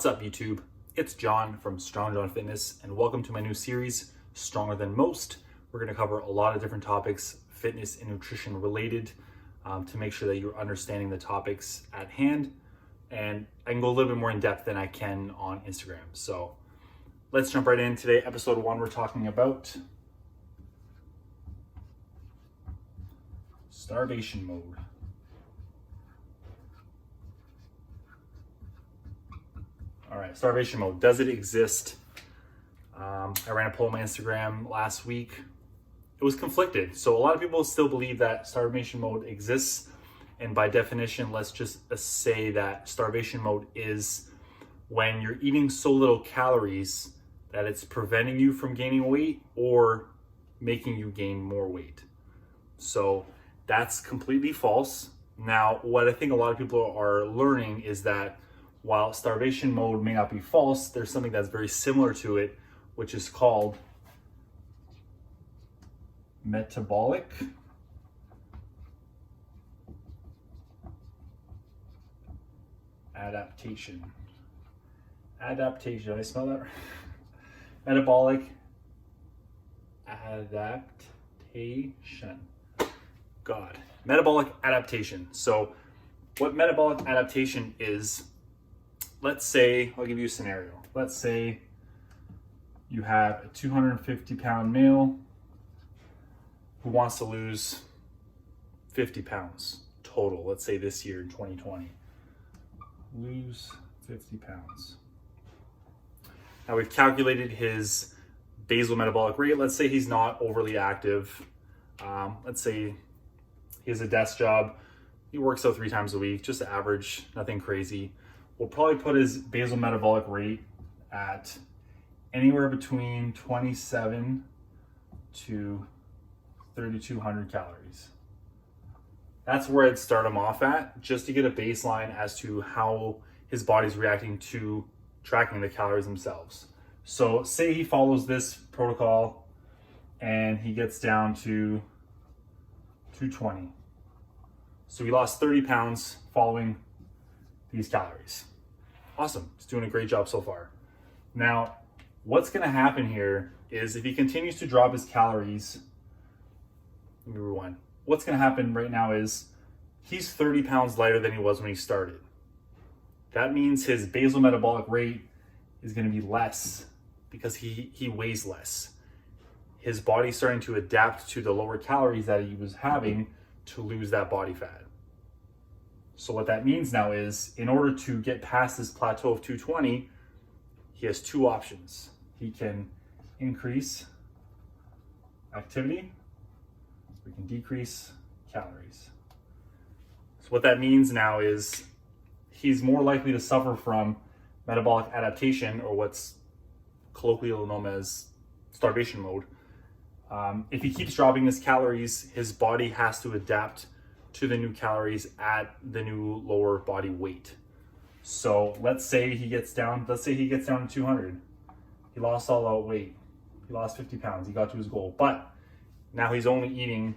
up, YouTube? It's John from Strong John Fitness, and welcome to my new series, Stronger Than Most. We're going to cover a lot of different topics, fitness and nutrition related, to make sure that you're understanding the topics at hand. And I can go a little bit more in depth than I can on Instagram. So let's jump right in. Today, episode 1, we're talking about starvation mode. All right, starvation mode. Does it exist? I ran a poll on my Instagram last week. It was conflicted. So a lot of people still believe that starvation mode exists. And by definition, let's just say that starvation mode is when you're eating so little calories that it's preventing you from gaining weight or making you gain more weight. So that's completely false. Now, what I think a lot of people are learning is that while starvation mode may not be false, there's something that's very similar to it, which is called metabolic adaptation. Adaptation, did I spell that right? Metabolic adaptation. God. Metabolic adaptation. So what metabolic adaptation is, let's say, I'll give you a scenario. Let's say you have a 250 pound male who wants to lose 50 pounds total, let's say this year in 2020. Lose 50 pounds. Now we've calculated his basal metabolic rate. Let's say he's not overly active. Let's say he has a desk job. He works out 3 times a week, just average, nothing crazy. We'll probably put his basal metabolic rate at anywhere between 27 to 3,200 calories. That's where I'd start him off at, just to get a baseline as to how his body's reacting to tracking the calories themselves. So say he follows this protocol and he gets down to 220. So he lost 30 pounds following these calories. Awesome, he's doing a great job so far. Now, what's gonna happen here is if he continues to drop his calories, let me rewind. What's gonna happen right now is he's 30 pounds lighter than he was when he started. That means his basal metabolic rate is gonna be less because he weighs less. His body's starting to adapt to the lower calories that he was having to lose that body fat. So what that means now is, in order to get past this plateau of 220, he has 2 options. He can increase activity, or he can decrease calories. So what that means now is he's more likely to suffer from metabolic adaptation, or what's colloquially known as starvation mode. If he keeps dropping his calories, his body has to adapt to the new calories at the new lower body weight. So let's say he gets down to 200. He lost all that weight. He lost 50 pounds. He got to his goal. But now he's only eating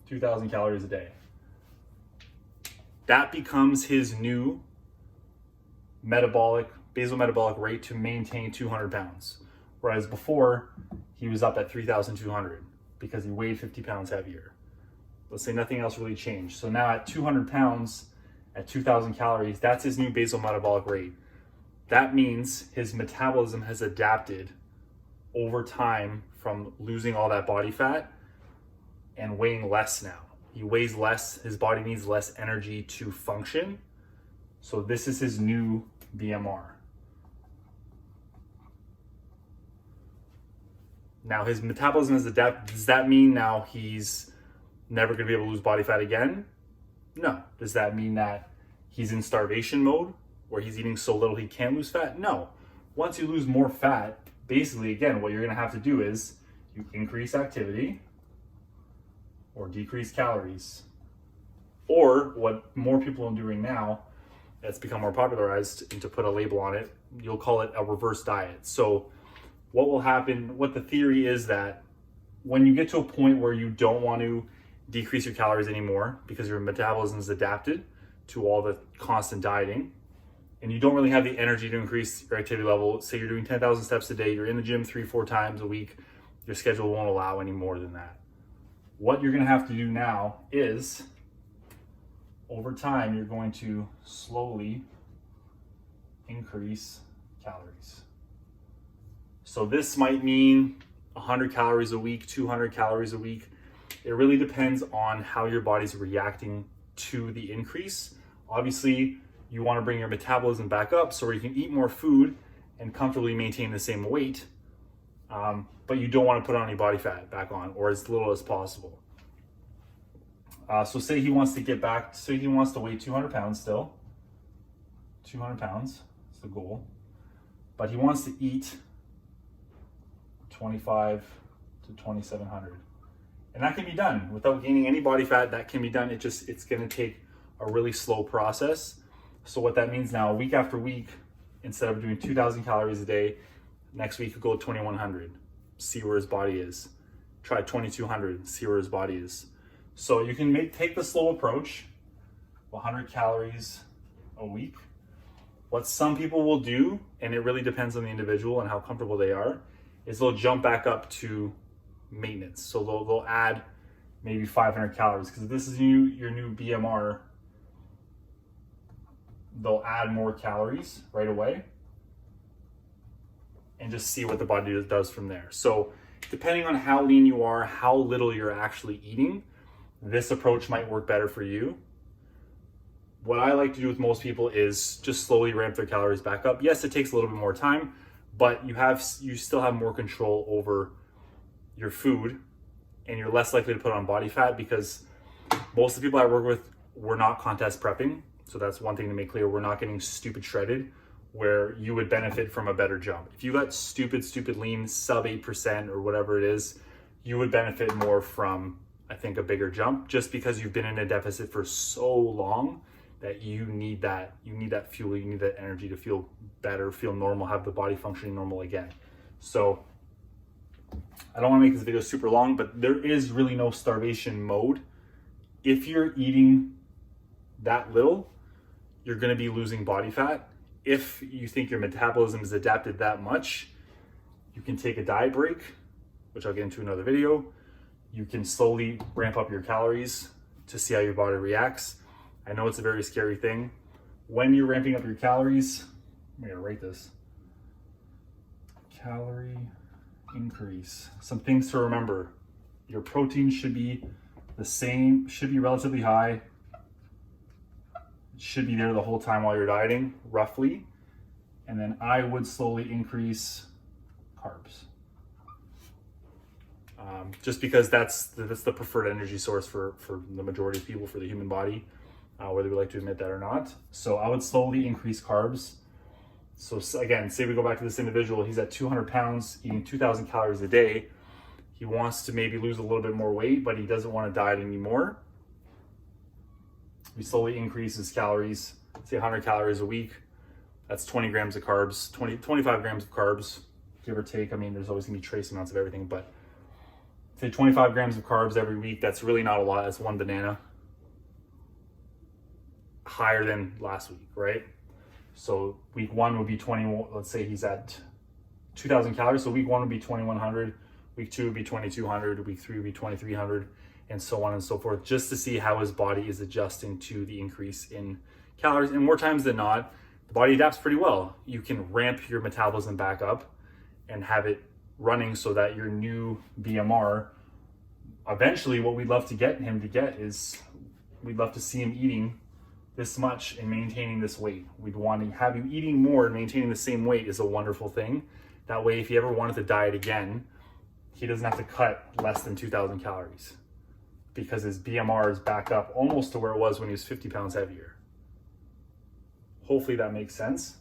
2,000 calories a day. That becomes his new basal metabolic rate to maintain 200 pounds. Whereas before, he was up at 3,200 because he weighed 50 pounds heavier. Let's say nothing else really changed. So now at 200 pounds, at 2,000 calories, that's his new basal metabolic rate. That means his metabolism has adapted over time from losing all that body fat and weighing less now. He weighs less, his body needs less energy to function. So this is his new BMR. Now his metabolism has adapted. Does that mean now he's never gonna be able to lose body fat again? No. Does that mean that he's in starvation mode where he's eating so little he can't lose fat? No. Once you lose more fat, basically, again, what you're gonna have to do is you increase activity or decrease calories. Or what more people are doing now, that's become more popularized, and to put a label on it, you'll call it a reverse diet. So what will happen, what the theory is that when you get to a point where you don't want to decrease your calories anymore because your metabolism is adapted to all the constant dieting, and you don't really have the energy to increase your activity level, say you're doing 10,000 steps a day, you're in the gym 3-4 times a week, your schedule won't allow any more than that. What you're gonna have to do now is, over time, you're going to slowly increase calories. So this might mean 100 calories a week, 200 calories a week. It really depends on how your body's reacting to the increase. Obviously, you want to bring your metabolism back up so you can eat more food and comfortably maintain the same weight, but you don't want to put on any body fat back on, or as little as possible. So say he wants to get back, say he wants to weigh 200 pounds still. 200 pounds is the goal. But he wants to eat 25 to 2,700. And that can be done without gaining any body fat. That can be done. It's going to take a really slow process. So what that means now, week after week, instead of doing 2,000 calories a day, next week you go 2,100. See where his body is. Try 2,200. See where his body is. So you can take the slow approach, 100 calories a week. What some people will do, and it really depends on the individual and how comfortable they are, is they'll jump back up to maintenance. So they'll add maybe 500 calories, because if this is your new BMR, they'll add more calories right away and just see what the body does from there. So depending on how lean you are, how little you're actually eating, this approach might work better for you. What I like to do with most people is just slowly ramp their calories back up. Yes, it takes a little bit more time, but you still have more control over your food, and you're less likely to put on body fat, because most of the people I work with, we're not contest prepping. So that's one thing to make clear. We're not getting stupid shredded, where you would benefit from a better jump. If you got stupid lean, sub 8% or whatever it is, you would benefit more from, I think, a bigger jump, just because you've been in a deficit for so long that you need that fuel, you need that energy to feel better, feel normal, have the body functioning normal again. So I don't want to make this video super long, but there is really no starvation mode. If you're eating that little, you're going to be losing body fat. If you think your metabolism is adapted that much, you can take a diet break, which I'll get into another video. You can slowly ramp up your calories to see how your body reacts. I know it's a very scary thing. When you're ramping up your calories, I'm gonna rate this. Calorie increase. Some things to remember. Your protein should be the same, should be relatively high. It should be there the whole time while you're dieting, roughly. And then I would slowly increase carbs. Just because that's the preferred energy source for the majority of people, for the human body, whether we like to admit that or not. So I would slowly increase carbs. So again, say we go back to this individual, he's at 200 pounds, eating 2,000 calories a day. He wants to maybe lose a little bit more weight, but he doesn't want to diet anymore. We slowly increase his calories, say 100 calories a week. That's 20 grams of carbs, 25 grams of carbs, give or take. I mean, there's always gonna be trace amounts of everything, but say 25 grams of carbs every week. That's really not a lot. That's one banana. Higher than last week, right? So week 1 would be 20, let's say he's at 2,000 calories. So week 1 would be 2,100, week 2 would be 2,200, week 3 would be 2,300, and so on and so forth, just to see how his body is adjusting to the increase in calories. And more times than not, the body adapts pretty well. You can ramp your metabolism back up and have it running so that your new BMR, eventually what we'd love to get him to get is, we'd love to see him eating this much and maintaining this weight. We'd want to have you eating more and maintaining the same weight is a wonderful thing. That way, if he ever wanted to diet again, he doesn't have to cut less than 2,000 calories, because his BMR is back up almost to where it was when he was 50 pounds heavier. Hopefully that makes sense.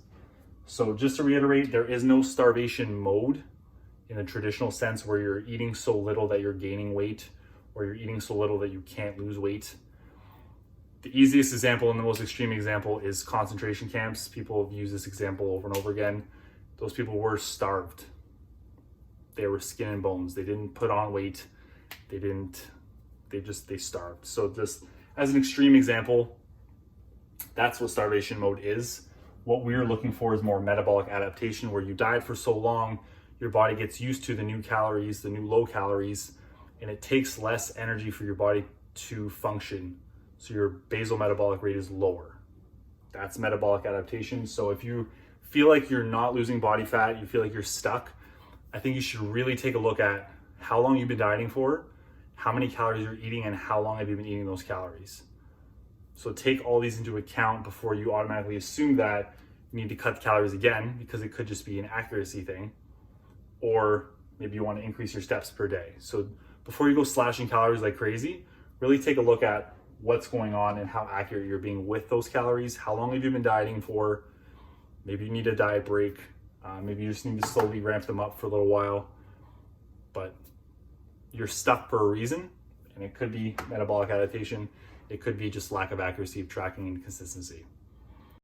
So just to reiterate, there is no starvation mode in the traditional sense where you're eating so little that you're gaining weight, or you're eating so little that you can't lose weight. The easiest example and the most extreme example is concentration camps. People have used this example over and over again. Those people were starved. They were skin and bones. They didn't put on weight. They starved. So just as an extreme example, That's what starvation mode is. What we're looking for is more metabolic adaptation, where you diet for so long, your body gets used to the new calories, the new low calories, and it takes less energy for your body to function. So your basal metabolic rate is lower. That's metabolic adaptation. So if you feel like you're not losing body fat, you feel like you're stuck, I think you should really take a look at how long you've been dieting for, how many calories you're eating, and how long have you been eating those calories. So take all these into account before you automatically assume that you need to cut the calories again, because it could just be an accuracy thing. Or maybe you want to increase your steps per day. So before you go slashing calories like crazy, really take a look at what's going on and how accurate you're being with those calories. How long have you been dieting for? Maybe you need a diet break. Maybe you just need to slowly ramp them up for a little while. But you're stuck for a reason, and it could be metabolic adaptation. It could be just lack of accuracy of tracking and consistency.